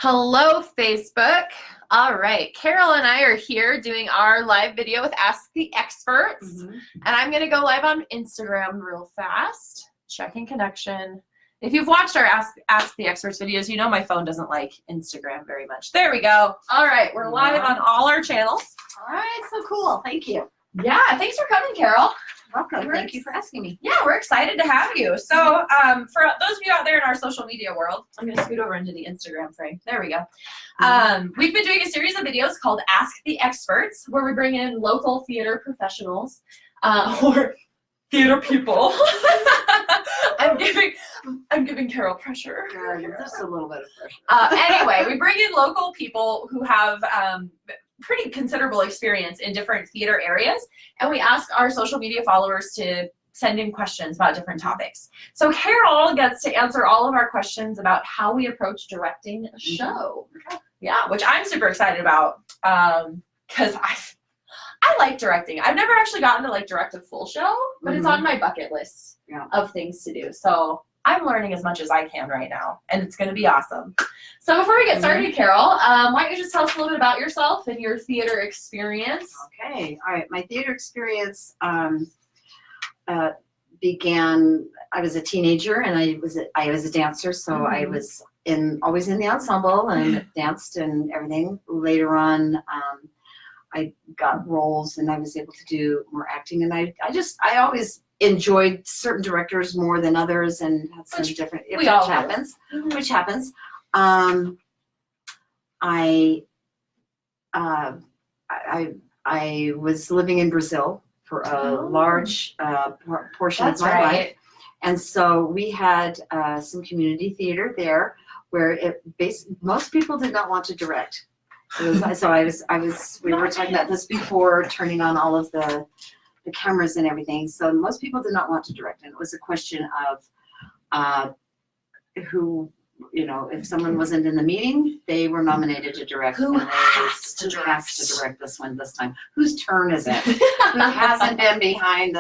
Hello, Facebook. All right, Carol and I are here doing our live video with Ask the Experts. And I'm going to go live on Instagram real fast, checking connection. If you've watched our Ask the Experts videos, you know my phone doesn't like Instagram very much. There we go. All right, we're live on all our channels. All right, so cool. Thank you. Yeah, thanks for coming, Carol. Welcome. Thank you for asking me. Yeah, we're excited to have you. So for those of you out there in our social media world, I'm going to scoot over into the Instagram frame. There we go. We've been doing a series of videos called Ask the Experts, where we bring in local theater professionals or theater people. I'm giving Carol pressure. Just a little bit of pressure. Anyway, we bring in local people who have pretty considerable experience in different theater areas, and we ask our social media followers to send in questions about different topics. So Carol gets to answer all of our questions about how we approach directing a show. Yeah, which I'm super excited about because I like directing. I've never actually gotten to direct a full show, but it's on my bucket list of things to do. So I'm learning as much as I can right now, and it's going to be awesome. So before we get started, Carol, why don't you just tell us a little bit about yourself and your theater experience? Okay. All right. My theater experience began. I was a teenager, and I was a dancer, so I was always in the ensemble and danced and everything. Later on, I got roles, and I was able to do more acting. And I always enjoyed certain directors more than others, and had some different. Which happens. I was living in Brazil for a large portion of my life, and so we had some community theater there, where most people did not want to direct. We were talking about this before turning on all of the cameras and everything. So most people did not want to direct, and it was a question of who, if someone wasn't in the meeting, they were nominated to direct. Who has to direct this one this time? Whose turn is it? Who hasn't been behind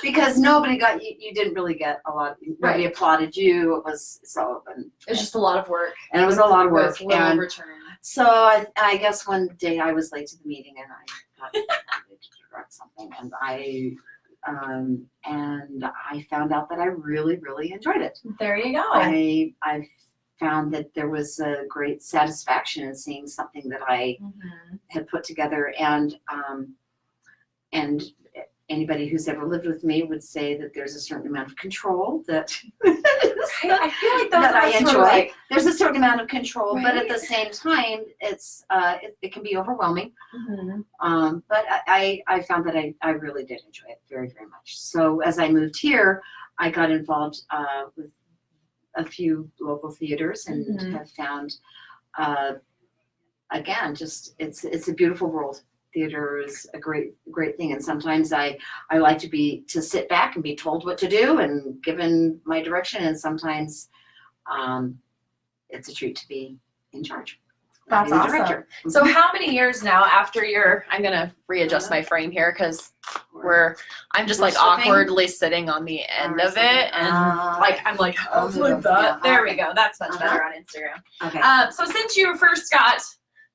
because nobody got you didn't really get a lot. Nobody applauded you. It was it's just a lot of work, and it was a lot of work, and return. So I guess one day I was late to the meeting, and I got to direct something, and I found out that I really, really enjoyed it. There you go. I found that there was a great satisfaction in seeing something that I had put together, and anybody who's ever lived with me would say that there's a certain amount of control that I feel like that I enjoy. There's a certain amount of control, but at the same time, it can be overwhelming. But I found that I really did enjoy it very, very much. So as I moved here, I got involved with a few local theaters, and have found, again, just it's a beautiful world. Theater is a great thing, and sometimes I like to sit back and be told what to do and given my direction, and sometimes it's a treat to be in charge. That's awesome. So how many years now after I'm gonna readjust my frame here because I'm just awkwardly sitting on the end of it, and I'm like that. There we go. That's much better on Instagram. Okay. So since you first got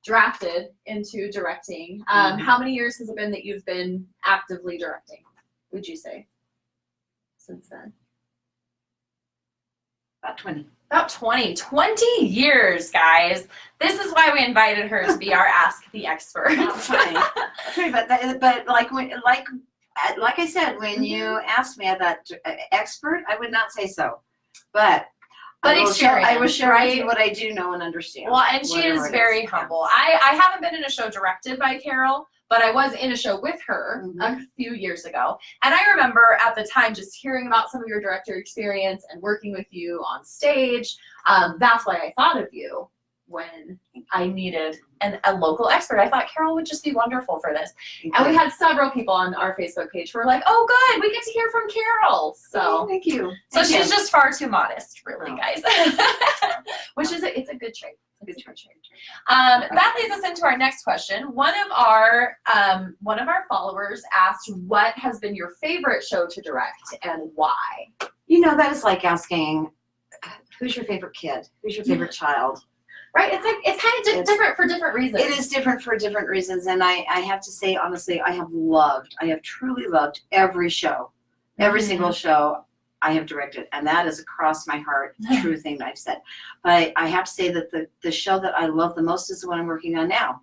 drafted into directing, how many years has it been that you've been actively directing, would you say, since then? About 20. About 20 years, guys. This is why we invited her to be our Ask the Expert. Okay, but like I said, when you asked me that expert, I would not say so, but I will share with you what I do know and understand. Well, and she is very humble. I haven't been in a show directed by Carol, but I was in a show with her a few years ago. And I remember at the time just hearing about some of your director experience and working with you on stage. That's why I thought of you when I needed a local expert. I thought Carol would just be wonderful for this. And we had several people on our Facebook page who were like, oh, good, we get to hear from Carol. So thank you. So she's just far too modest, really, guys. Which is it's a good trait. That leads us into our next question. One of our followers asked, what has been your favorite show to direct and why? That is like asking, who's your favorite kid? Who's your favorite child? Right? It's like, it's kind of different for different reasons. It is different for different reasons. And I have to say, honestly, I have truly loved every show, every single show I have directed. And that is across my heart, true thing that I've said. But I have to say that the show that I love the most is the one I'm working on now.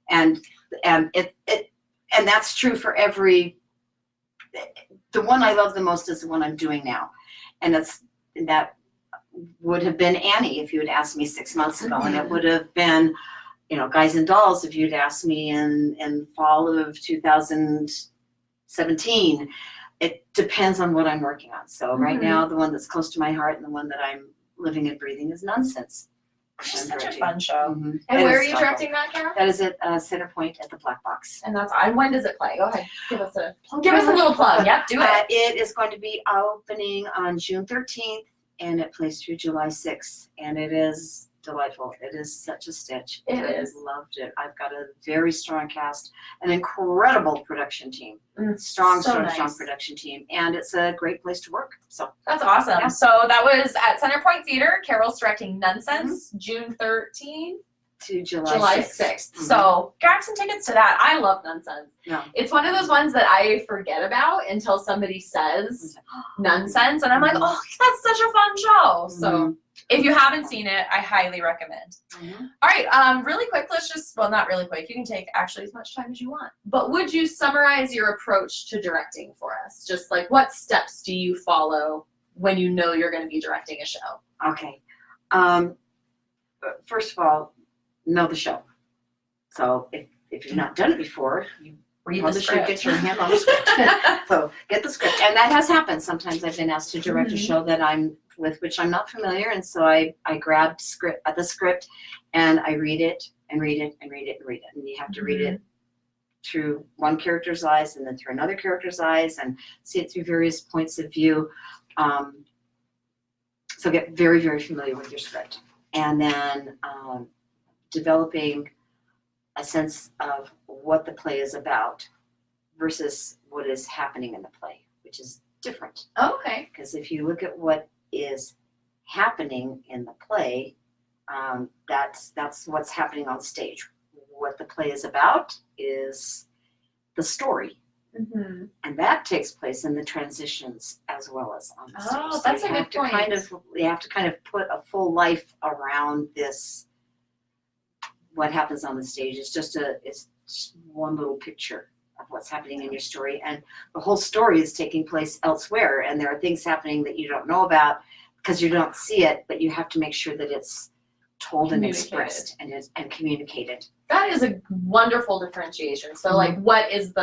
And that's true for the one I love the most is the one I'm doing now. And that would have been Annie if you had asked me 6 months ago, and it would have been, Guys and Dolls if you'd asked me in fall of 2017. It depends on what I'm working on. So right now, the one that's close to my heart and the one that I'm living and breathing is Nonsense. It's just such a fun show. Mm-hmm. And where are you directing that, Carol? That is at Center Point at the Black Box. And when does it play? Go ahead, give us a little plug. Yep, do it. It is going to be opening on June 13th, and it plays through July 6th, and it is delightful. It is such a stitch. It is. I loved it. I've got a very strong cast, an incredible production team, strong production team, and it's a great place to work. So that's awesome. Yeah. So that was at Center Point Theater. Carol's directing Nonsense, June 13th to July 6th. So grab some tickets to that. I love Nonsense. Yeah. It's one of those ones that I forget about until somebody says Nonsense, and I'm like, oh, that's such a fun show. So if you haven't seen it, I highly recommend. All right, really quick, not really quick. You can take actually as much time as you want. But would you summarize your approach to directing for us? Just like, what steps do you follow when you know you're going to be directing a show? Okay. First of all, know the show. So if you've not done it before, you read the script. Get your hand on the script. So get the script. And that has happened. Sometimes I've been asked to direct a show that with which I'm not familiar, and so I grabbed the script and I read it and read it and read it and read it. And you have to read it through one character's eyes and then through another character's eyes and see it through various points of view. So get very, very familiar with your script. And then developing a sense of what the play is about versus what is happening in the play, which is different. Okay. Because if you look at what is happening in the play, that's what's happening on stage. What the play is about is the story. And that takes place in the transitions as well as on the stage. Oh, that's a good point. You have to kind of put a full life around this. What happens on the stage is just one little picture of what's happening in your story, and the whole story is taking place elsewhere, and there are things happening that you don't know about because you don't see it, but you have to make sure that it's told and expressed and communicated. That is a wonderful differentiation. So like, what is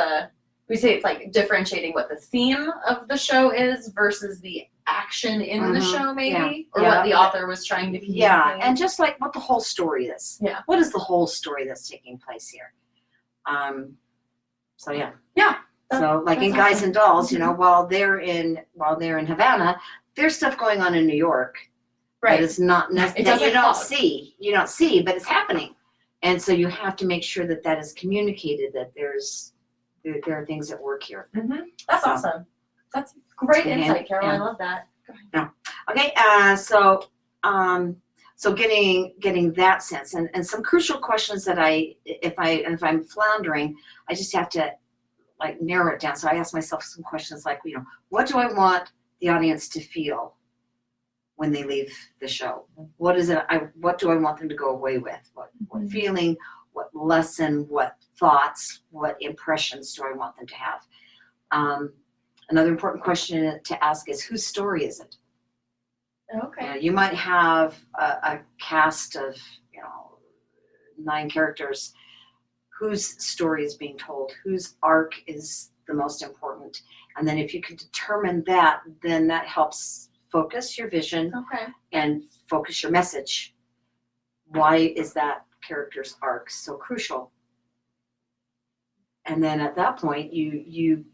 we say it's like differentiating what the theme of the show is versus the action in the show, maybe, or what the author was trying to communicate. Yeah, and just like what the whole story is. Yeah. What is the whole story that's taking place here? So yeah. Yeah. So like in Guys and Dolls, while they're in Havana, there's stuff going on in New York. Right. That is not that you don't see. You don't see, but it's happening. And so you have to make sure that is communicated, that there are things at work here. That's awesome. That's great insight, Carol. I love that. Yeah. Okay. So getting that sense and some crucial questions that if I'm floundering, I just have to like narrow it down. So I ask myself some questions like, what do I want the audience to feel when they leave the show? What do I want them to go away with? What feeling, what lesson, what thoughts, what impressions do I want them to have? Another important question to ask is, whose story is it? Okay. You might have a cast of 9 characters. Whose story is being told? Whose arc is the most important? And then if you can determine that, then that helps focus your vision and focus your message. Why is that character's arc so crucial? And then at that point, you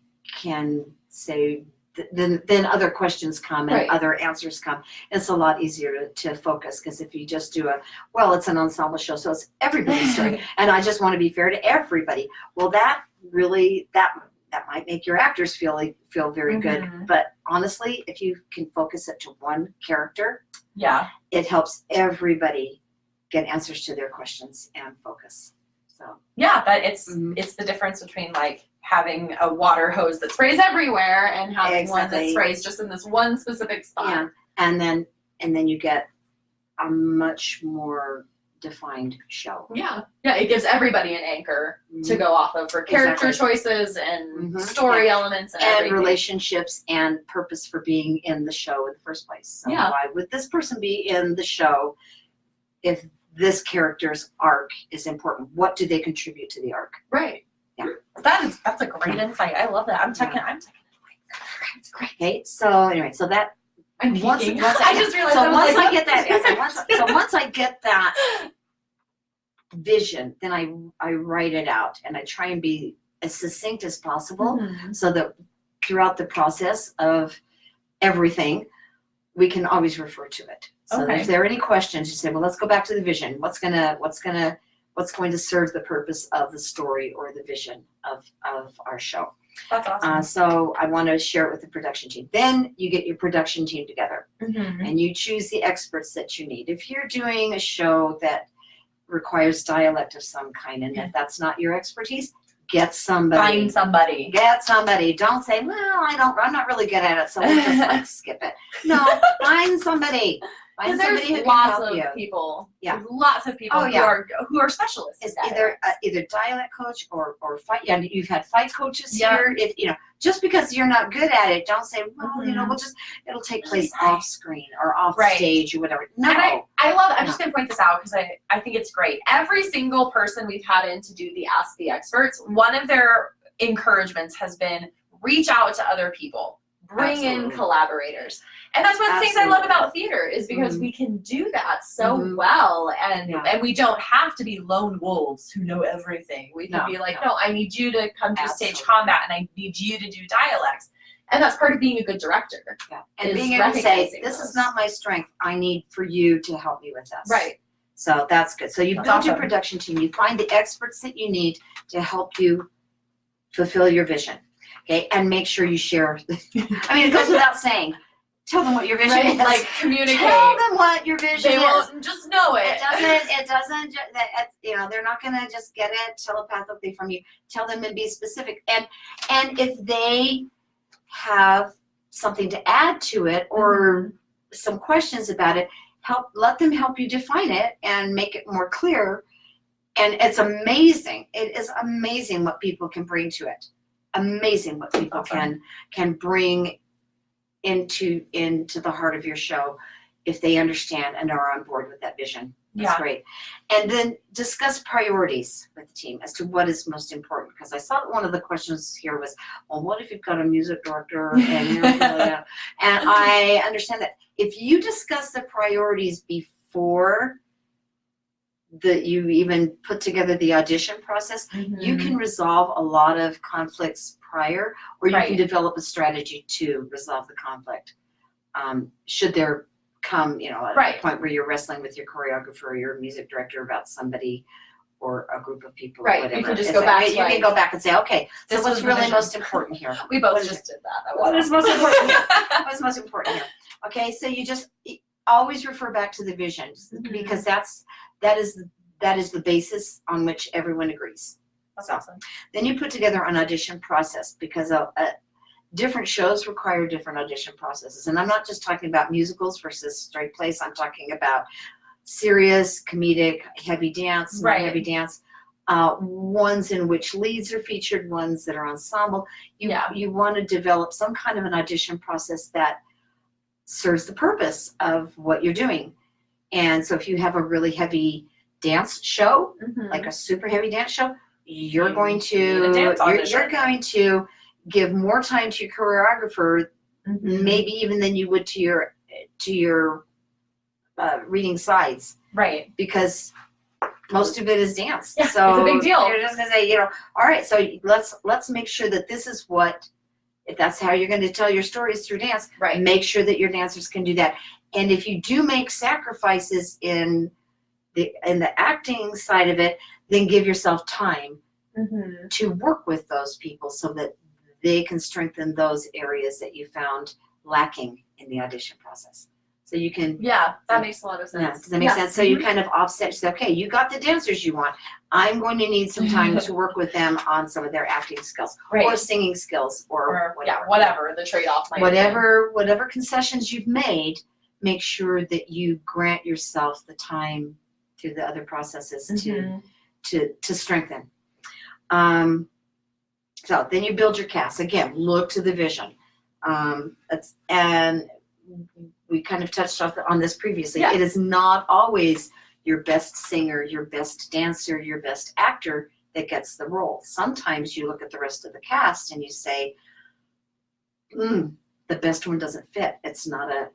can say, then other questions come and other answers come. It's a lot easier to focus, because if you just do it's an ensemble show, so it's everybody's story, and I just want to be fair to everybody. Well, that might make your actors feel very good. But honestly, if you can focus it to one character, it helps everybody get answers to their questions and focus. So yeah, that it's Mhm. it's the difference between like having a water hose that sprays everywhere and having one that Exactly. sprays just in this one specific spot. yeah, and then you get a much more defined show. Yeah, it gives everybody an anchor to Mhm. go off of for character Exactly. choices and Mhm. story elements and And everything. relationships and purpose for being in the show in the first place. So Yeah. why would this person be in the show if this character's arc is important? What do they contribute to the arc? Right. Yeah. That's a great insight. I love that. I'm taking. It's great. Okay, so anyway, so that I'm once peeking. I I just realized. so I was once like, I get that once I get that vision, then I write it out and I try and be as succinct as possible Mhm. so that throughout the process of everything, we can always refer to it. So Okay. if there are any questions, you say, well, let's go back to the vision. What's going to serve the purpose of the story or the vision of our show? That's awesome. So I want to share it with the production team. Then you get your production team together Mhm. and you choose the experts that you need. If you're doing a show that requires dialect of some kind, and if that's not your expertise, get somebody. Find somebody. Get somebody. Don't say, well, I'm not really good at it, so we'll just like skip it. No, find somebody. Find There's somebody who can lots help of you. people. Yeah. There's lots of people Oh, yeah. who are specialists. It's in either dialects. either dialect coach or fight. Yeah, you've had fight coaches Yeah. here. If just because you're not good at it, don't say, well, Mhm. it'll take Just place say- off screen or off Right. stage or whatever. No. And I love it. I'm No. just going to point this out because I think it's great. Every single person we've had in to do the Ask the Experts, one of their encouragements has been reach out to other people, bring in Absolutely. collaborators. And that's one of the things I love about theater is because Mhm. we can do that so Mhm. well and Yeah. and we don't have to be lone wolves who know everything. We can No, be like, no. no, I need you to come do stage Absolutely. combat and I need you to do dialects. And that's part of being a good director. Yeah. And is being able to say, recognizing this those. is not my strength. I need for you to help me with this. Right. So that's good. So you That's build your awesome. production team. You find the experts that you need to help you fulfill your vision. Okay, and make sure you share. I mean, it goes without saying. Tell them what your vision Right? is. Like communicate. Tell them what your vision They is. won't just know it. It doesn't. They're not gonna just get it telepathically from you. Tell them and be specific. And if they have something to add to it or some questions about it, let them help you define it and make it more clear. And it's amazing. It is amazing what people can bring to it. Amazing what people Awesome. can bring into the heart of your show if they understand and are on board with that vision. That's Yeah. great. And then discuss priorities with the team as to what is most important. Because I saw that one of the questions here was, well, what if you've got a music director and you're and I understand that if you discuss the priorities before you even put together the audition process, you can resolve a lot of conflicts prior, or you can Right. develop a strategy to resolve the conflict. Should there come, at Right. a point where you're wrestling with your choreographer or your music director about somebody or a group of people, Right, or you whatever. can just It's go back you to, can like, go back and say, okay, so this what's was the really vision. most important here? We both What is just did that. That What was is most important here? What's most important here? Okay, so you just always refer back to the vision because that is the basis on which everyone agrees. That's awesome. Then you put together an audition process because different shows require different audition processes. And I'm not just talking about musicals versus straight plays. I'm talking about serious, comedic, heavy dance, Right. non-heavy dance, ones in which leads are featured, ones that are ensemble. You want to develop some kind of an audition process that serves the purpose of what you're doing. And so if you have a really heavy dance show, like a super heavy dance show, you're going to give more time to your choreographer, maybe even than you would to your reading sides, Right. because most of it is dance. Yeah, so it's a big deal. You're just gonna say, all right, so let's make sure that this is if that's how you're going to tell your stories through dance, Right. make sure that your dancers can do that. And if you do make sacrifices in the acting side of it, then give yourself time to work with those people so that they can strengthen those areas that you found lacking in the audition process. So you can, Yeah, that makes a lot of sense. yeah, does that make sense? So you kind of offset, say, okay, you got the dancers you want. I'm going to need some time to work with them on some of their acting skills or Right. singing skills or whatever. Yeah, whatever the trade-off might be. Whatever concessions you've made, make sure that you grant yourself the time through the other processes to strengthen. So then you build your cast. Again, look to the vision. And we kind of touched on this previously. Yeah. It is not always your best singer, your best dancer, your best actor that gets the role. Sometimes you look at the rest of the cast and you say, the best one doesn't fit. It's not a,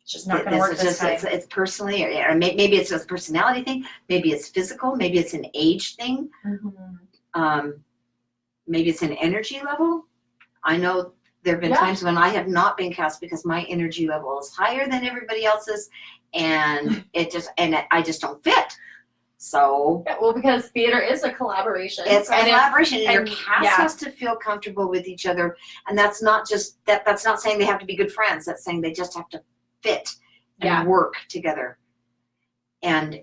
It's just not going to work this time. it's personally, or maybe it's just a personality thing. Maybe it's physical. Maybe it's an age thing. Maybe it's an energy level. I know there have been times when I have not been cast because my energy level is higher than everybody else's, and I just don't fit. So Yeah, well, because theater is a collaboration. It's a collaboration, and your and- cast yeah. has to feel comfortable with each other, and that's not just that's not saying they have to be good friends. That's saying they just have to fit and work together. And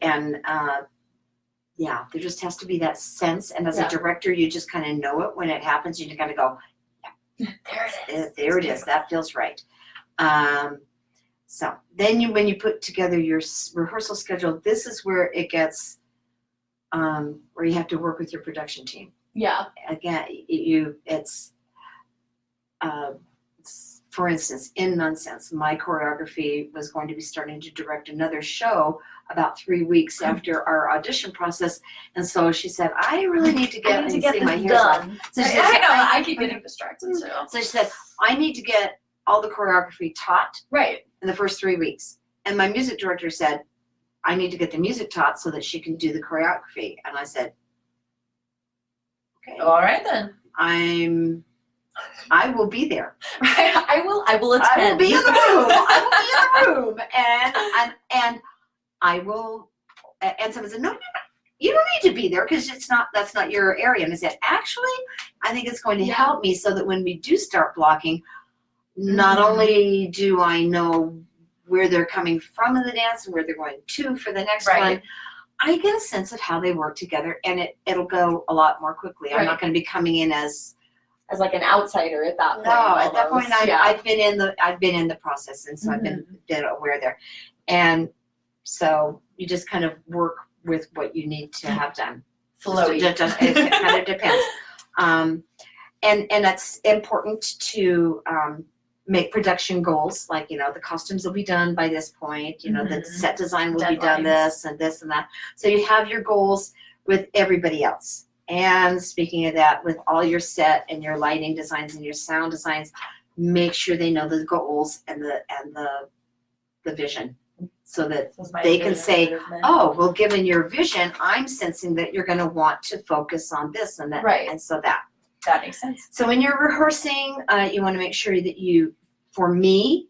yeah, there just has to be that sense. And as a director, you just kind of know it when it happens. You kind of go, There it is. there it is. That feels right. So then when you put together your rehearsal schedule, this is where it gets where you have to work with your production team. Yeah. Again, it's for instance, in Nonsense, my choreography was going to be starting to direct another show about 3 weeks after our audition process, and so she said, I really need to get my hair done. So she said, I know, I keep getting distracted too. So she said, I need to get all the choreography taught Right. in the first 3 weeks. And my music director said, I need to get the music taught so that she can do the choreography. And I said, okay, All right then. I will be there. Right. I will attend. I will be in the room. I will be in the room. And I will, and someone said, no, you don't need to be there because that's not your area. And I said, actually, I think it's going to help me so that when we do start blocking, not only do I know where they're coming from in the dance and where they're going to for the next one, I get a sense of how they work together, and it'll go a lot more quickly. I'm not going to be coming in as like an outsider at that point. No, at that point almost. I've been in the process, and so I've been aware there. And so you just kind of work with what you need to have done. Flowy. It kind of depends. And that's important to make production goals, like, the costumes will be done by this point, the set design will be done this and that. So you have your goals with everybody else. And speaking of that, with all your set and your lighting designs and your sound designs, make sure they know the goals and the vision, so that they can say, oh, well, given your vision, I'm sensing that you're going to want to focus on this and that. Right. And so that makes sense. So when you're rehearsing, you want to make sure that for me,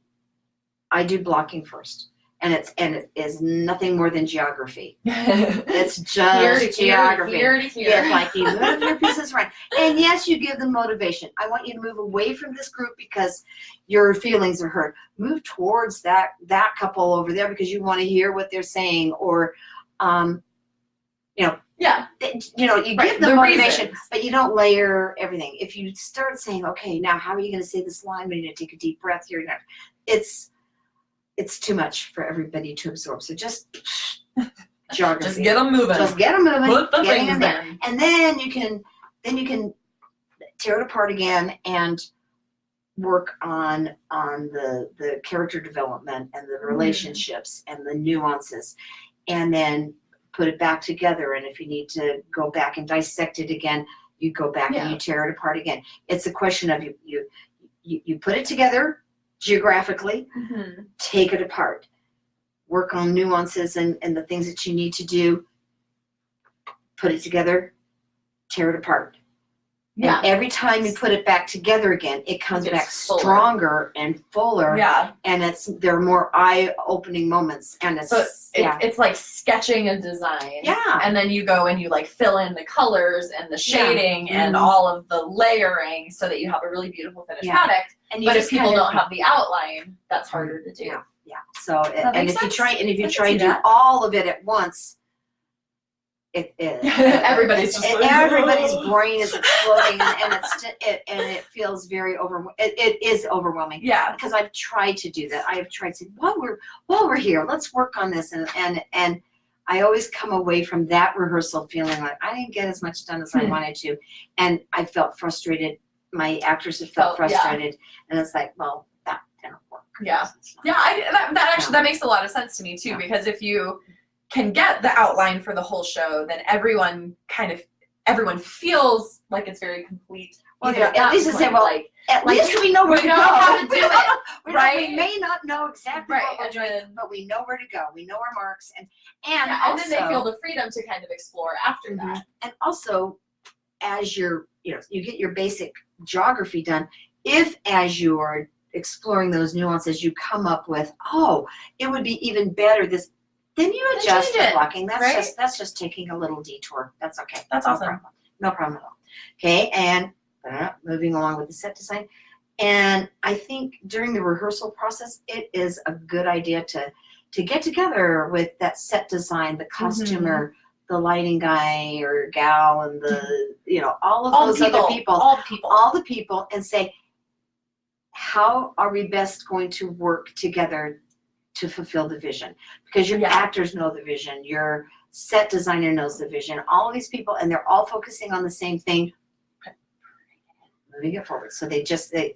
I do blocking first. And it is nothing more than geography. It's just geography. Here to here. It's like you move your pieces around. And yes, you give them motivation. I want you to move away from this group because your feelings are hurt. Move towards that couple over there because you want to hear what they're saying, or you give them motivation, reasons. but you don't layer everything. If you start saying, okay, now how are you going to say this line? When you take a deep breath here, it's too much for everybody to absorb. So just geography. Just get them moving. Just get them moving. Put the Getting things them there. in. And then you can tear it apart again and work on the character development and the relationships and the nuances, and then put it back together. And if you need to go back and dissect it again, you go back and you tear it apart again. It's a question of you put it together geographically, take it apart, work on nuances and the things that you need to do, put it together, tear it apart. Yeah. And every time you put it back together again, it comes back fuller. stronger and fuller. Yeah. And there are more eye-opening moments. And it's like sketching a design. Yeah. And then you go and you like fill in the colors and the shading and all of the layering so that you have a really beautiful finished product. And But if people don't have the outline, that's harder to do. Yeah. So, That and makes if you sense. try, and if you I can try see and do that. all of it at once, Everybody's just like, everybody's brain is exploding, and it feels very it is overwhelming. Yeah. Because I've tried to do that. I have tried to, while we're here, let's work on this, and I always come away from that rehearsal feeling like I didn't get as much done as I wanted to, and I felt frustrated. My actors have felt frustrated, and it's like, well, that didn't work. Yeah. Yeah, that actually that makes a lot of sense to me too, because if you can get the outline for the whole show, then everyone feels like it's very complete. Well, at least say, well, like, at least we know where to go. How to do it, right? We may not know exactly what we're doing, but we know where to go. We know our marks, and also, then they feel the freedom to kind of explore after that. And also, as you get your basic geography done, if as you're exploring those nuances, you come up with, oh, it would be even better this. Then you adjust the blocking. That's just taking a little detour. That's okay. That's awesome. No problem at all. Okay, and moving along with the set design. And I think during the rehearsal process, it is a good idea to get together with that set design, the costumer, the lighting guy or gal, and all the people, and say, how are we best going to work together to fulfill the vision? Because your actors know the vision, your set designer knows the vision, all of these people, and they're all focusing on the same thing, moving it forward. So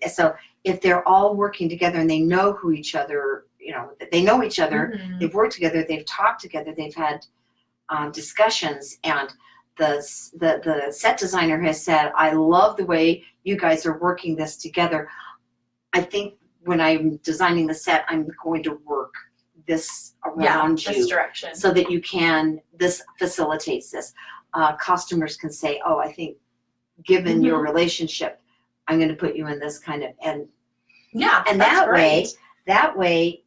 so if they're all working together and they know who each other, they know each other, they've worked together, they've talked together, they've had discussions, and the set designer has said, I love the way you guys are working this together. I think when I'm designing the set, I'm going to work this around you, this direction, so that this facilitates this. Costumers can say, oh, I think given your relationship, I'm going to put you in this kind of, and that way,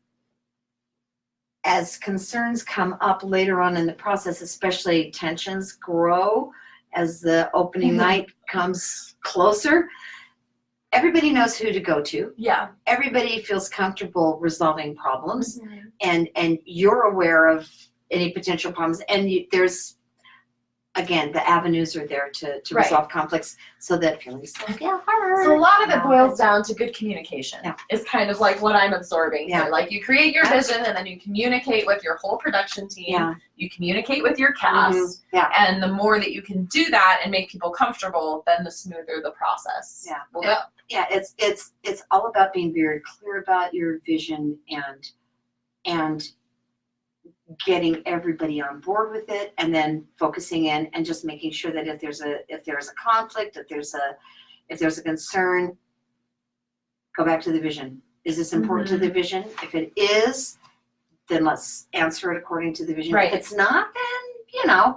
as concerns come up later on in the process, especially tensions grow as the opening night comes closer, everybody knows who to go to. Yeah. Everybody feels comfortable resolving problems, and you're aware of any potential problems, and there's, again, the avenues are there to resolve conflicts, so that feelings don't get hurt. So a lot of it boils down to good communication. Is kind of like what I'm absorbing here. Like, you create your vision, and then you communicate with your whole production team. You communicate with your cast. And the more that you can do that and make people comfortable, then the smoother the process will go. Yeah, it's all about being very clear about your vision and getting everybody on board with it, and then focusing in and just making sure that if there's a conflict, if there's a concern, go back to the vision. Is this important to the vision? If it is, then let's answer it according to the vision. If it's not,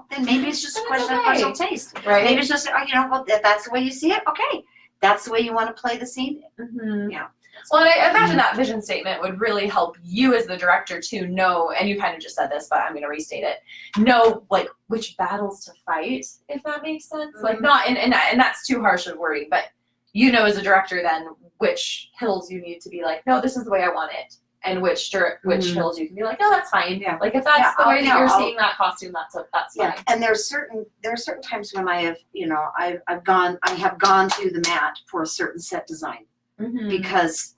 then maybe it's just a question of personal taste. Maybe it's just, well, if that's the way you see it, okay. That's the way you want to play the scene. Yeah. Well, and I imagine that vision statement would really help you as the director to know, and you kind of just said this, but I'm going to restate it, know, like, which battles to fight, if that makes sense. Like, not, and that's too harsh of wording, but as a director then which hills you need to be like, no, this is the way I want it, and which hills you can be like, no, that's fine. Yeah. Like, if that's the way that you're seeing that costume, that's fine. And there are certain times when I have, I have gone to the mat for a certain set design. Because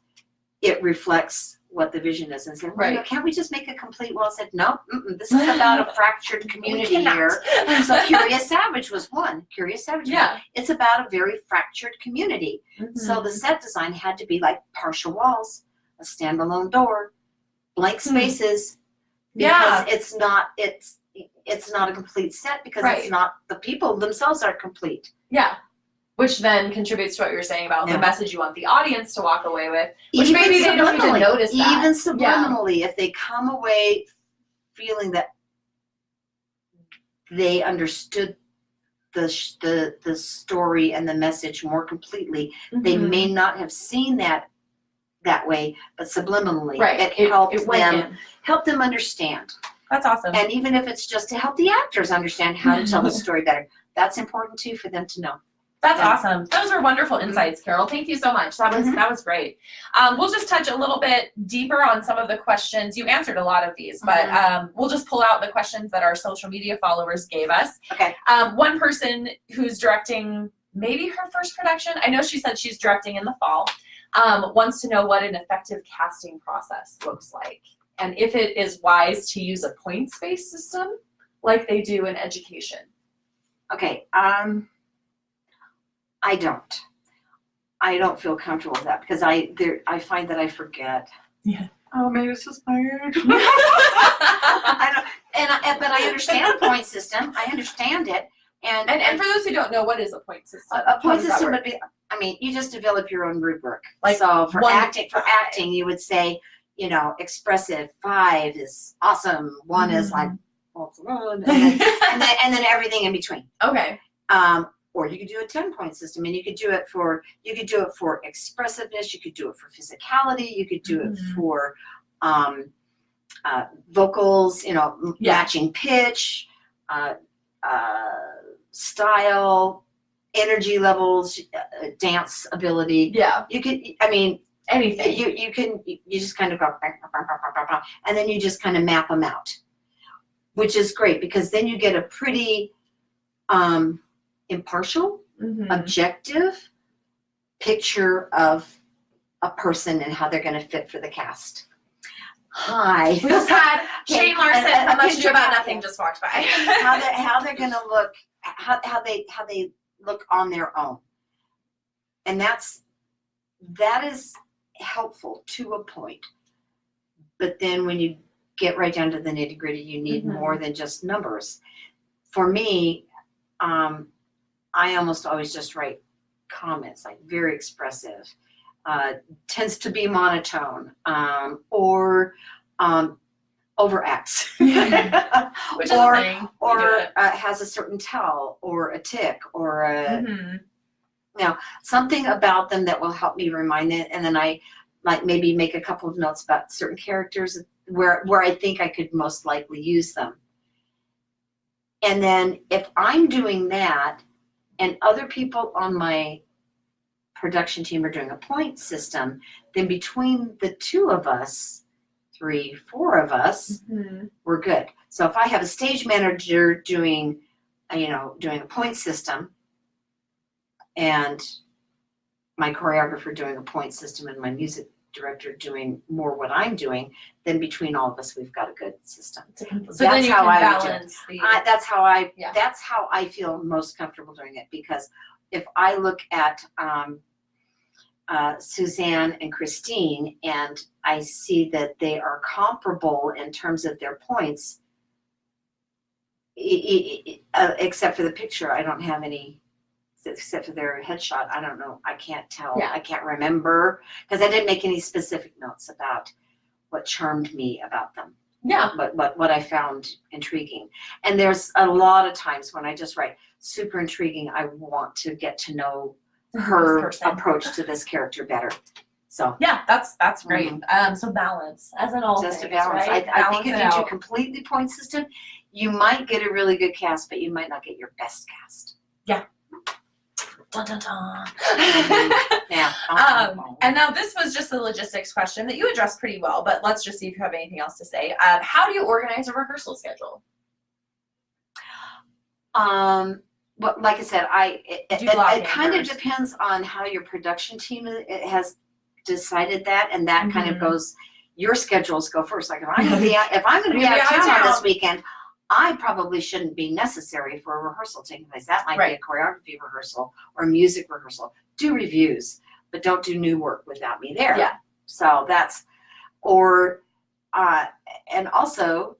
it reflects what the vision is, and said, can't we just make a complete? Well, I said, no, this is about a fractured community here. So Curious Savage was one. Curious Savage. Yeah. It's about a very fractured community. So the set design had to be like partial walls, a standalone door, blank spaces, because it's not a complete set, because it's not, the people themselves aren't complete. Yeah. Which then contributes to what you're saying about the message you want the audience to walk away with, which maybe they don't even notice that. Even subliminally, if they come away feeling that they understood the story and the message more completely, they may not have seen that way, but subliminally, it helped them understand. That's awesome. And even if it's just to help the actors understand how to tell the story better, that's important too for them to know. That's Yeah. awesome. Those were wonderful insights, Carol. Thank you so much. That was great. We'll just touch a little bit deeper on some of the questions. You answered a lot of these, but we'll just pull out the questions that our social media followers gave us. Okay. One person who's directing maybe her first production, I know she said she's directing in the fall, wants to know what an effective casting process looks like, and if it is wise to use a points-based system like they do in education. Okay, I don't feel comfortable with that because I find that I forget. Yeah. Oh, maybe it's just tired. But I understand the point system. I understand it. And for those who don't know, what is a point system? A point system would be, I mean, you just develop your own rubric. Like so for 1 to acting, you would say, you know, expressive 5 is awesome. 1 is like, well, it's 1, and then everything in between. Okay. Or you could do a 10-point system, and you could do it for expressiveness. You could do it for physicality. You could do it for vocals. You know, matching pitch, style, energy levels, dance ability. Yeah. You could. I mean, anything. You just kind of go, and then you just kind of map them out, which is great because then you get a pretty impartial, objective picture of a person and how they're going to fit for the cast. Hi. We just had Shane Larson from Much Ado About Nothing just walked by. how they're going to look, how they look on their own, and that is helpful to a point. But then when you get right down to the nitty gritty, you need more than just numbers. For me, I almost always just write comments, like very expressive, tends to be monotone, or overacts, Which is a thing. or has a certain tell, or a tick, or a something about them that will help me remind it, and then I might maybe make a couple of notes about certain characters where I think I could most likely use them. And then if I'm doing that and other people on my production team are doing a point system, then between the two of us, 3, 4 of us, we're good. So if I have a stage manager doing a point system, and my choreographer doing a point system, and my music director doing more what I'm doing, then between all of us, we've got a good system. So then you can balance that's how I feel most comfortable doing it, because if I look at Suzanne and Christine, and I see that they are comparable in terms of their points, except for the picture, I don't have any. Except for their headshot, I don't know. I can't tell. I can't remember because I didn't make any specific notes about what charmed me about them. Yeah. But what I found intriguing. And there's a lot of times when I just write super intriguing, I want to get to know her approach to this character better. So yeah, that's great. So balance, as in all just things, a balance. right? I think if you do completely point system, you might get a really good cast, but you might not get your best cast. Yeah. Dun, dun, dun. Yeah. And now this was just a logistics question that you addressed pretty well, but let's just see if you have anything else to say. How do you organize a rehearsal schedule? Well, like I said, it kind of depends on how your production team has decided that, and that kind of goes. Your schedules go first. Like if I'm going to be out of town this weekend, I probably shouldn't be necessary for a rehearsal taking place. That might be a choreography rehearsal or a music rehearsal. Do reviews, but don't do new work without me there. Yeah. So that's, and also,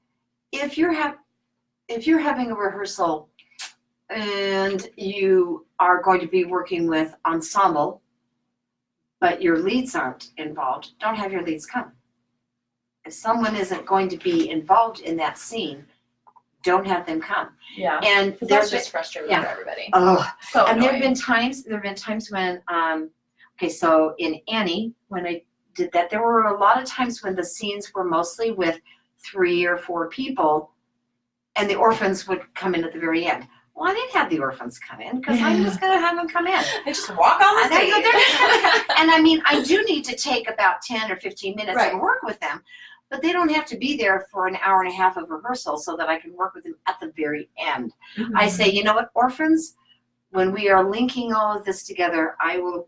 if you're having a rehearsal and you are going to be working with ensemble, but your leads aren't involved, don't have your leads come. If someone isn't going to be involved in that scene, don't have them come. Yeah. And that's just frustrating for everybody. Oh, so and annoying. there have been times when, so in Annie, when I did that, there were a lot of times when the scenes were mostly with 3 or 4 people, and the orphans would come in at the very end. Well, I didn't have the orphans come in because I'm just going to have them come in. They just walk on the stage. And I mean, I do need to take about 10 or 15 minutes and work with them, but they don't have to be there for an hour and a half of rehearsal so that I can work with them at the very end. Mm-hmm. I say, you know what, orphans, when we are linking all of this together, I will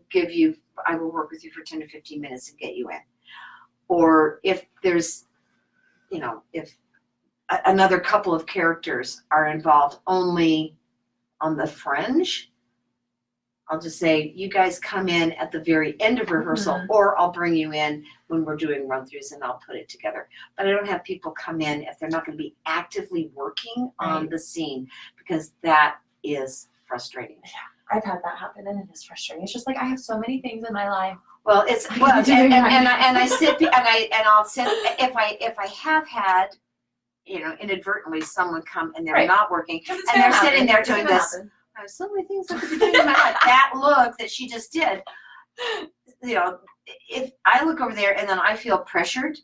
work with you for 10 to 15 minutes and get you in. Or if there's, if another couple of characters are involved only on the fringe, I'll just say, you guys come in at the very end of rehearsal, or I'll bring you in when we're doing run-throughs and I'll put it together. But I don't have people come in if they're not going to be actively working on the scene, because that is frustrating. Yeah, I've had that happen and it is frustrating. It's just like, I have so many things in my life. Well, and I sit and I'll sit if I have had, inadvertently someone come and they're not working and they're sitting there doing this. I have so many things I could be doing in my life. That look that she just did, if I look over there and then I feel pressured,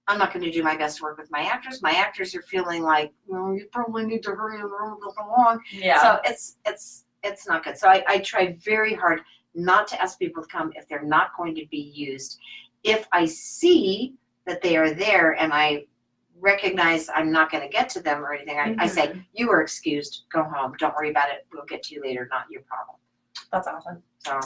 I'm not going to do my best work with my actors. My actors are feeling like, well, you probably need to hurry along. Yeah. So it's not good. So I try very hard not to ask people to come if they're not going to be used. If I see that they are there and I recognize I'm not going to get to them or anything, I say, you are excused, go home, don't worry about it, we'll get to you later, not your problem. That's awesome. So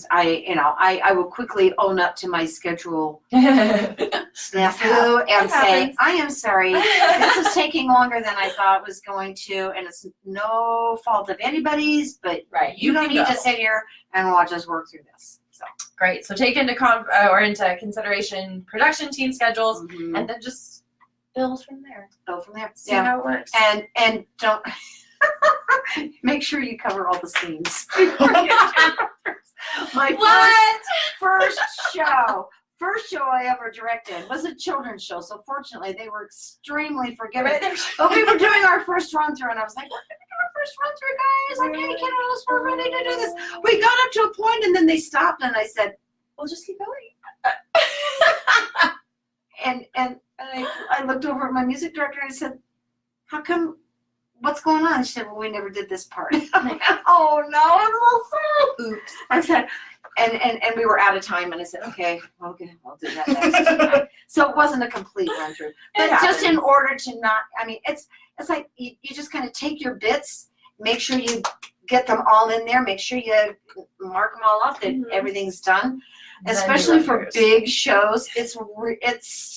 I will quickly own up to my schedule snafu and say, I am sorry, this is taking longer than I thought it was going to, and it's no fault of anybody's, but you don't need to sit here and watch us work through this. So great. So take into consideration production team schedules, and then just build from there. See how it works. And don't make sure you cover all the scenes. My first show I ever directed was a children's show. So fortunately, they were extremely forgiving. But we were doing our first run through, and I was like, "We're gonna do our first run through, guys. Okay, kiddos, we're ready to do this." We got up to a point, and then they stopped, and I said, "We'll just keep going." and I looked over at my music director and I said, "How come? What's going on?" She said, "Well, we never did this part." I'm like, "Oh no, I'm so sorry." Oops. I said, and we were out of time, and I said, okay, I'll do that next time. So it wasn't a complete run through, but just in order to not, I mean, it's like you just kind of take your bits, make sure you get them all in there, make sure you mark them all off that everything's done. Especially for big shows, it's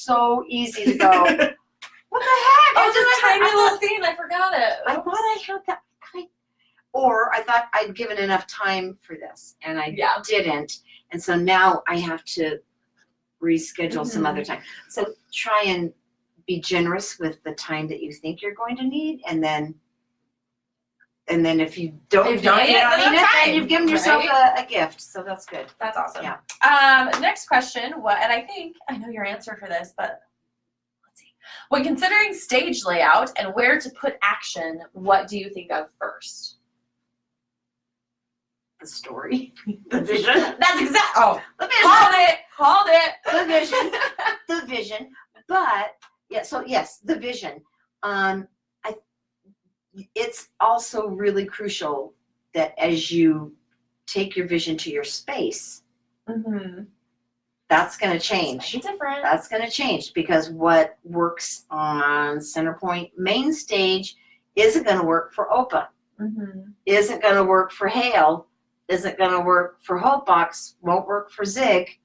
so easy to go, what the heck? Oh, just a tiny little scene. I forgot it. I thought I had that. Or I thought I'd given enough time for this, and I didn't. And so now I have to reschedule some other time. So try and be generous with the time that you think you're going to need, and then if you don't need it, then you've given yourself a gift. So that's good. That's awesome. Yeah. Next question. And I think I know your answer for this, but let's see. When considering stage layout and where to put action, what do you think of first? The story, the vision. That's exact. Oh, the vision. Called it. The vision. But yeah, so yes, the vision. It's also really crucial that as you take your vision to your space, that's going to change. It's different. That's going to change, because what works on Centerpoint main stage isn't going to work for Opa. Isn't going to work for Hale. Isn't going to work for Hopebox. Won't work for Zig,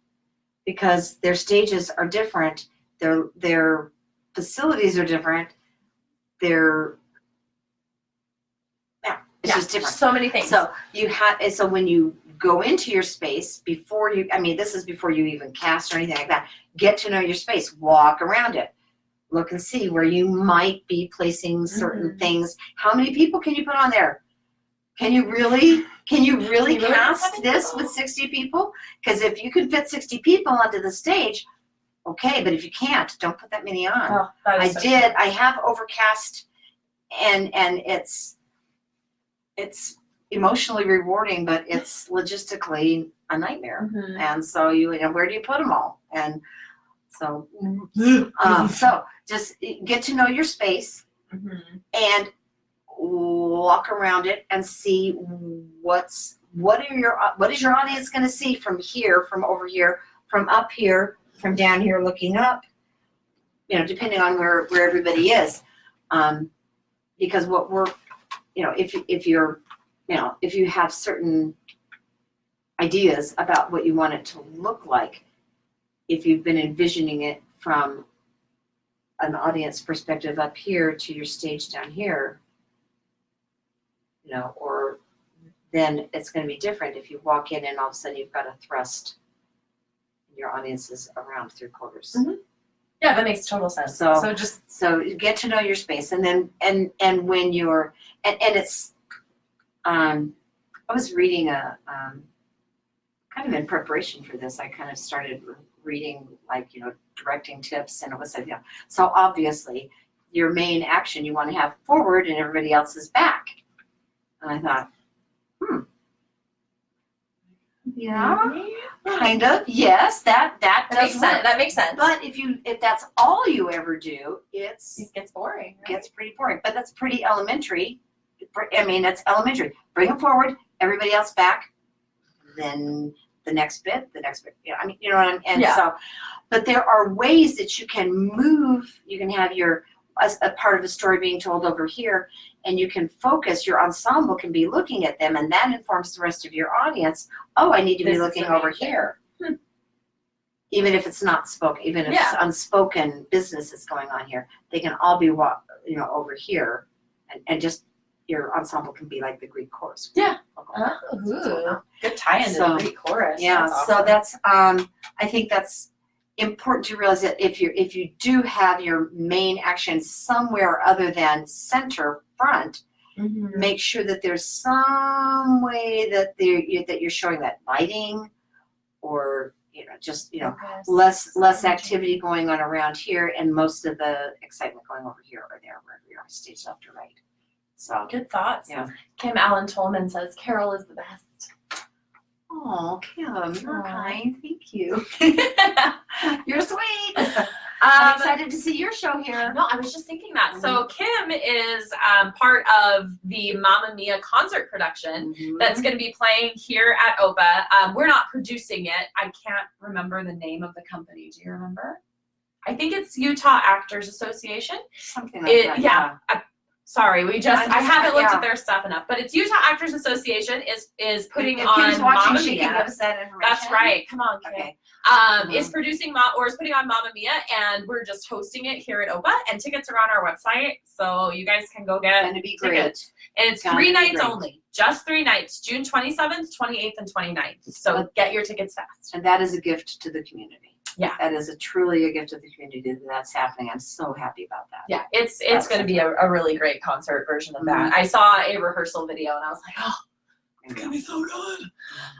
because their stages are different. Their facilities are different. It's just different. So many things. So when you go into your space, this is before you even cast or anything like that, get to know your space, walk around it, look and see where you might be placing certain things. How many people can you put on there? Can you really cast this with 60 people? Because if you can fit 60 people onto the stage, okay, but if you can't, don't put that many on. Oh, that is I have overcast, and it's emotionally rewarding, but it's logistically a nightmare. And so where do you put them all? And so so just get to know your space, and walk around it and see what is your audience going to see from here, from over here, from up here, from down here looking up, depending on where everybody is. Because what we're, if you have certain ideas about what you want it to look like, if you've been envisioning it from an audience perspective up here to your stage down here, or then it's going to be different if you walk in and all of a sudden you've got a thrust and your audience is around 3/4. Mm-hmm. Yeah, that makes total sense. So you get to know your space, and then and when you're and it's I was reading a kind of in preparation for this, I kind of started reading directing tips, and it was so obviously your main action you want to have forward and everybody else is back. And I thought, yeah, kind of, yes, that makes sense. That makes sense. But if that's all you ever do, it gets boring. Right? Gets pretty boring. But that's pretty elementary. I mean, that's elementary. Bring them forward, everybody else back, then the next bit. Yeah, I mean, you know what I mean? And so, but there are ways that you can move. You can have a part of a story being told over here, and you can focus, your ensemble can be looking at them, and that informs the rest of your audience. Oh, I need to be looking over here. Even if it's not spoken, even if it's unspoken business that's going on here, they can all be over here, and just your ensemble can be like the Greek chorus. Yeah. Good tie-in to the Greek chorus. Yeah, that's awesome. so that's I think that's important to realize that if you do have your main action somewhere other than center front, make sure that there's some way that you're showing that lighting, or just less activity going on around here, and most of the excitement going over here or there, wherever you are, stage left or right. So good thoughts. Yeah. Kim Allen Tolman says Carol is the best. Oh, Kim, you're kind. Thank you. You're sweet. I'm excited to see your show here. No, I was just thinking that. So Kim is part of the Mamma Mia concert production that's going to be playing here at OPA. We're not producing it. I can't remember the name of the company. Do you remember? I think it's Utah Actors Association. Something like that. Yeah. Sorry, I haven't looked at their stuff enough, but it's Utah Actors Association is putting on Mamma Mia. Give us that information. That's right. Come on, Kim. Okay. Is producing is putting on Mamma Mia, and we're just hosting it here at OPA, and tickets are on our website, so you guys can go get tickets. Great. And it's 3 nights only, just 3 nights, June 27th, 28th, and 29th. So get your tickets fast. And that is a gift to the community. Yeah, that is truly a gift to the community that's happening. I'm so happy about that. Yeah, it's going to be a really great concert version of that. I saw a rehearsal video and I was like, oh, it's going to be so good.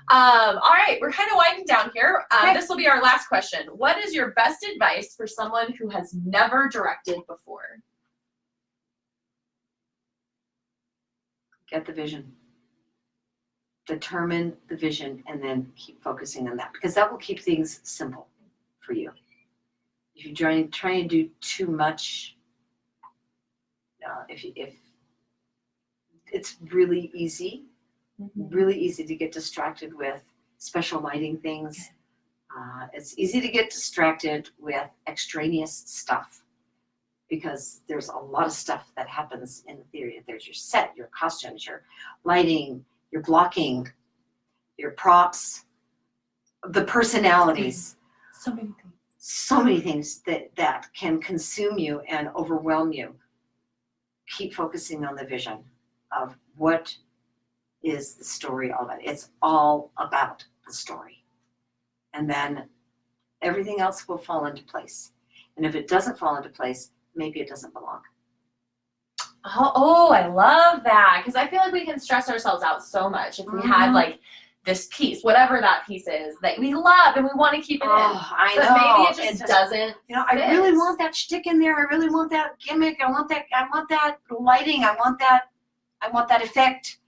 All right, we're kind of winding down here. This will be our last question. What is your best advice for someone who has never directed before? Get the vision. Determine the vision, and then keep focusing on that, because that will keep things simple for you. If you try and do too much, if it's really easy to get distracted with special lighting things. It's easy to get distracted with extraneous stuff, because there's a lot of stuff that happens in the theater. There's your set, your costumes, your lighting, your blocking, your props, the personalities. So many things that can consume you and overwhelm you. Keep focusing on the vision of what is the story all about. It's all about the story. And then everything else will fall into place. And if it doesn't fall into place, maybe it doesn't belong. Oh, I love that. Because I feel like we can stress ourselves out so much if we had like this piece, whatever that piece is, that we love and we want to keep it in. I but know. Maybe it just doesn't. I really want that shtick in there. I really want that gimmick. I want that lighting. I want that effect.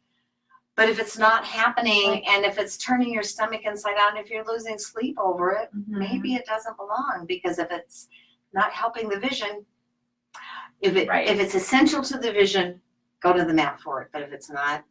But if it's not happening, and if it's turning your stomach inside out, and if you're losing sleep over it, maybe it doesn't belong. Because if it's not helping the vision, if it's essential to the vision, go to the mat for it. But if it's not,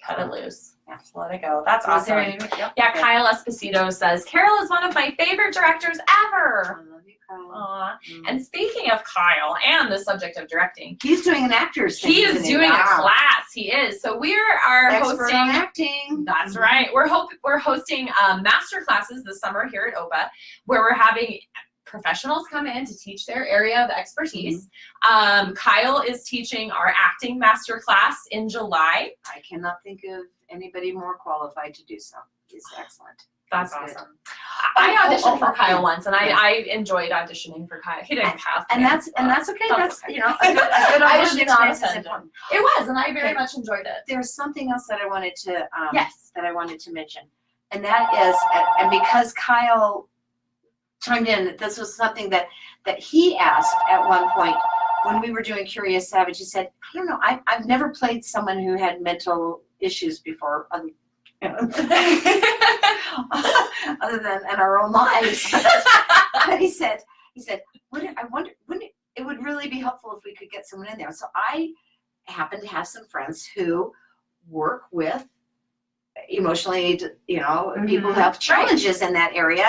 Cut it loose. Yeah. Just let it go. That's That's awesome. Yep. Yeah, Kyle Esposito says, Carol is one of my favorite directors ever. I love you, Kyle. Aw. Mm. And speaking of Kyle and the subject of directing, He's doing an actor's thing. he is isn't he? doing a Wow. class. He is. So we are Expert hosting. on acting. That's right. We're hosting master classes this summer here at OPA, where we're having professionals come in to teach their area of expertise. Kyle is teaching our acting master class in July. I cannot think of anybody more qualified to do so. He's excellent. That's That's good. awesome. I auditioned for Kyle yeah. once, and I enjoyed auditioning for Kyle. He didn't pass. And me, that's but okay. that's That's you know a good I just audition did not experience is attend. important. It was, and I very Okay. much enjoyed it. There's something else that I wanted to Yes. mention, and that is and because Kyle chimed in, this was something that he asked at one point when we were doing Curious Savage. He said, I don't know, I've never played someone who had mental issues before, other than in our own lives. But he said, I wonder, wouldn't it would really be helpful if we could get someone in there. So I happen to have some friends who work with emotionally, people who have challenges in that area,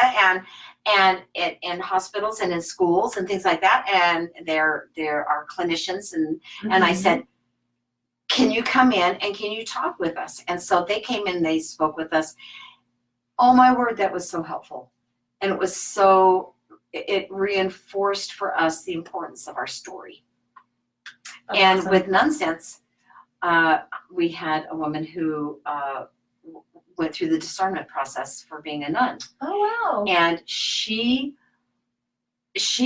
and in hospitals and in schools and things like that, and there are clinicians, and I said, can you come in and can you talk with us? And so they came in, they spoke with us. Oh my word, that was so helpful. And it reinforced for us the importance of our story. That's and awesome. with Nonsense, we had a woman who went through the discernment process for being a nun. Oh wow. And she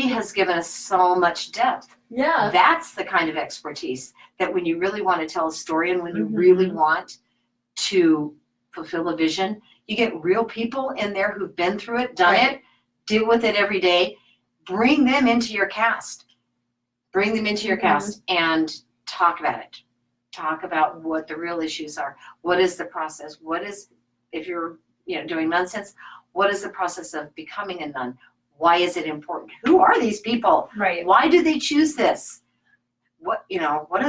has given us so much depth. Yeah. That's the kind of expertise that when you really want to tell a story and when you really want to fulfill a vision, you get real people in there who've been through it, done it, deal with it every day. Bring them into your cast. Bring them into your cast and talk about it. Talk about what the real issues are. What is the process? What is, if you're doing Nonsense, what is the process of becoming a nun? Why is it important? Who are these people? Right. Why do they choose this? What do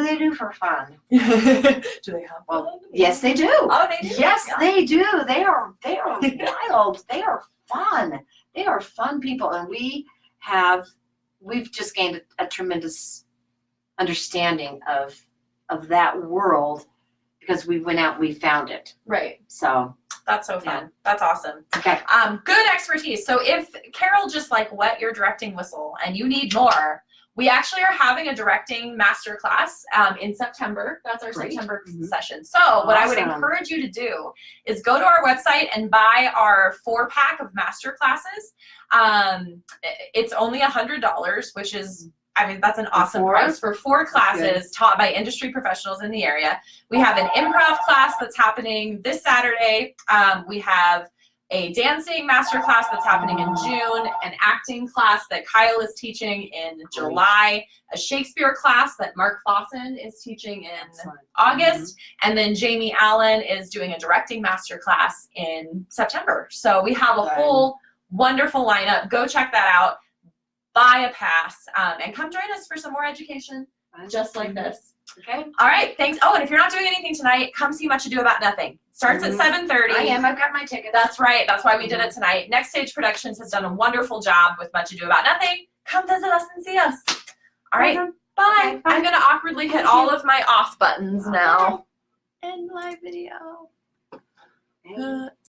they do for fun? Do they have Well, fun? yes, they do. Oh, they do. Yes, Yeah. they do. They are wild. They are fun. They are fun people, and we've just gained a tremendous understanding of that world because we went out and we found it. Right. So That's so fun. That's awesome. okay. Good expertise. So if Carol just wet your directing whistle and you need more, we actually are having a directing master class in September. That's our Great. September session. So what I would Awesome. encourage you to do is go to our website and buy our 4-pack of master classes. It's only $100, which is, that's an awesome price for 4 classes taught by industry professionals in the area. We have an improv class that's happening this Saturday. We have a dancing master class that's happening in June, an acting class that Kyle is teaching in July, a Shakespeare class that Mark Fossen is teaching in August, and then Jamie Allen is doing a directing master class in September. So we have a whole wonderful lineup. Go check that out. Buy a pass, and come join us for some more education just like this. Okay. All right, thanks. Oh, and if you're not doing anything tonight, come see Much Ado About Nothing. Starts at 7:30. I am. I've got my tickets. That's right. That's why we did it tonight. Next Stage Productions has done a wonderful job with Much Ado About Nothing. Come visit us and see us. All right, bye. Okay, bye. I'm going to awkwardly hit all of my off buttons now. End live video.